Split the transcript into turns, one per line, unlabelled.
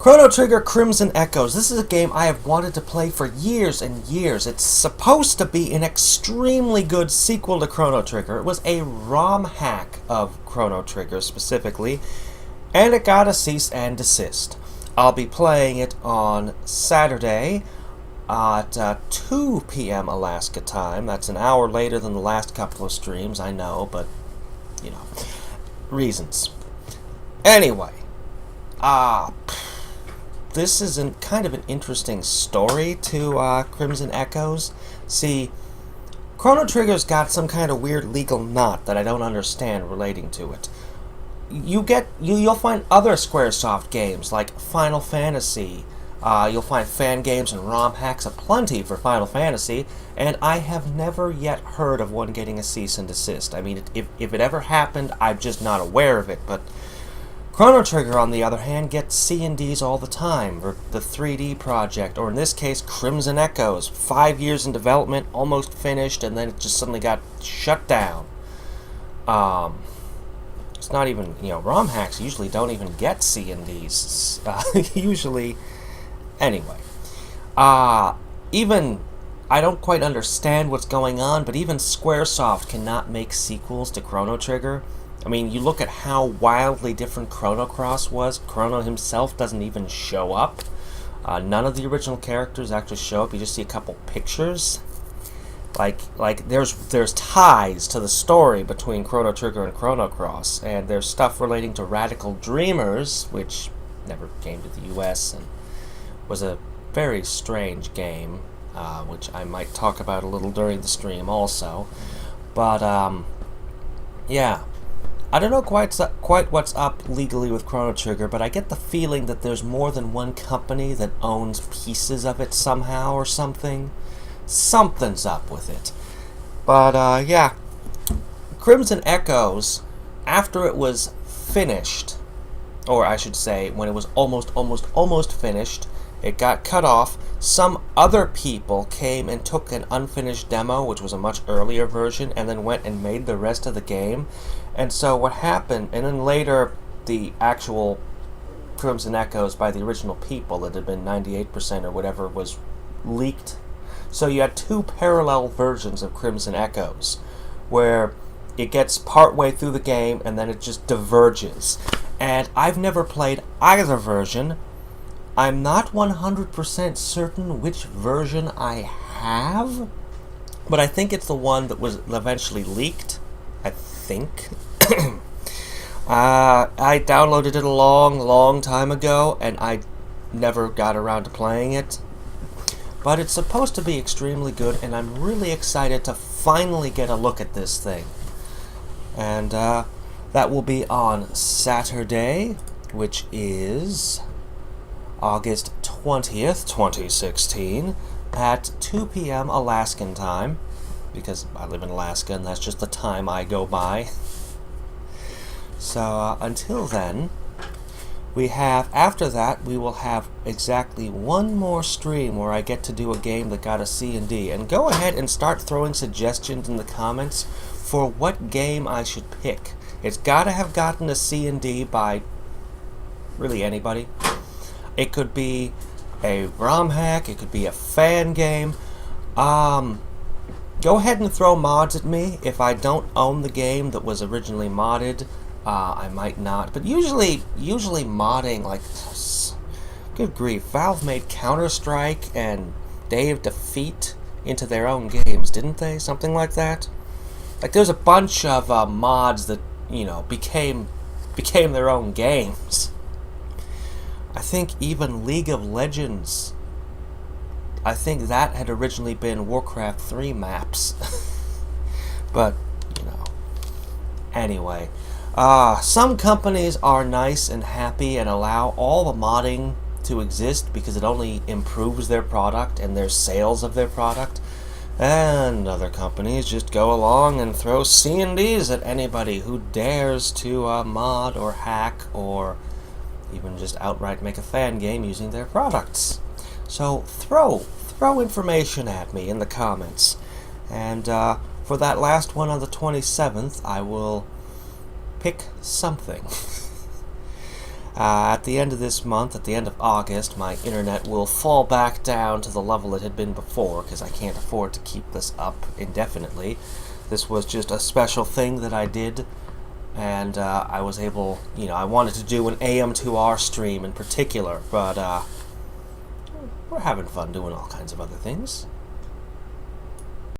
Chrono Trigger Crimson Echoes. This is a game I have wanted to play for years and years. It's supposed to be an extremely good sequel to Chrono Trigger. It was a ROM hack of Chrono Trigger specifically, and it got a cease and desist. I'll be playing it on Saturday at 2 p.m. Alaska time. That's an hour later than the last couple of streams, I know, but, you know, reasons. Anyway, this is kind of an interesting story to Crimson Echoes. See, Chrono Trigger's got some kind of weird legal knot that I don't understand relating to it. You'll find other Squaresoft games like Final Fantasy. You'll find fan games and ROM hacks aplenty for Final Fantasy, and I have never yet heard of one getting a cease and desist. I mean, if it ever happened, I'm just not aware of it, but Chrono Trigger, on the other hand, gets C&Ds all the time. The 3D project, or in this case, Crimson Echoes. 5 years in development, almost finished, and then it just suddenly got shut down. It's not even, ROM hacks usually don't even get C&Ds. Usually, anyway. Even, I don't quite understand what's going on, but even Squaresoft cannot make sequels to Chrono Trigger. I mean, you look at how wildly different Chrono Cross was. Chrono himself doesn't even show up. None of the original characters actually show up. You just see a couple pictures. Like there's ties to the story between Chrono Trigger and Chrono Cross, and there's stuff relating to Radical Dreamers, which never came to the U.S. and was a very strange game, which I might talk about a little during the stream also. But yeah. I don't know quite what's up legally with Chrono Trigger, but I get the feeling that there's more than one company that owns pieces of it somehow or something. Something's up with it. But, yeah. Crimson Echoes, after it was finished, or I should say, when it was almost finished, it got cut off. Some other people came and took an unfinished demo, which was a much earlier version, and then went and made the rest of the game. And so what happened, and then later the actual Crimson Echoes by the original people that had been 98% or whatever was leaked. So you had two parallel versions of Crimson Echoes, where it gets partway through the game and then it just diverges. And I've never played either version. I'm not 100% certain which version I have, but I think it's the one that was eventually leaked. I think. I downloaded it a long time ago, and I never got around to playing it. But it's supposed to be extremely good, and I'm really excited to finally get a look at this thing. And that will be on Saturday, which is August 20th, 2016, at 2 p.m. Alaskan time, because I live in Alaska and that's just the time I go by. So until then, after that, we will have exactly one more stream where I get to do a game that got a C&D. And go ahead and start throwing suggestions in the comments for what game I should pick. It's got to have gotten a C&D by really anybody. It could be a ROM hack, it could be a fan game. Go ahead and throw mods at me. If I don't own the game that was originally modded, I might not. But usually modding, like, good grief, Valve made Counter-Strike and Day of Defeat into their own games, didn't they? Something like that. Like, there's a bunch of mods that, became their own games. I think even League of Legends, I think that had originally been Warcraft 3 maps. But, anyway. Some companies are nice and happy and allow all the modding to exist because it only improves their product and their sales of their product. And other companies just go along and throw C&Ds at anybody who dares to mod or hack or even just outright make a fan game using their products. So throw information at me in the comments. And for that last one on the 27th, I will pick something. At the end of this month, at the end of August, my internet will fall back down to the level it had been before, because I can't afford to keep this up indefinitely. This was just a special thing that I did, and I was able, I wanted to do an AM2R stream in particular, but we're having fun doing all kinds of other things.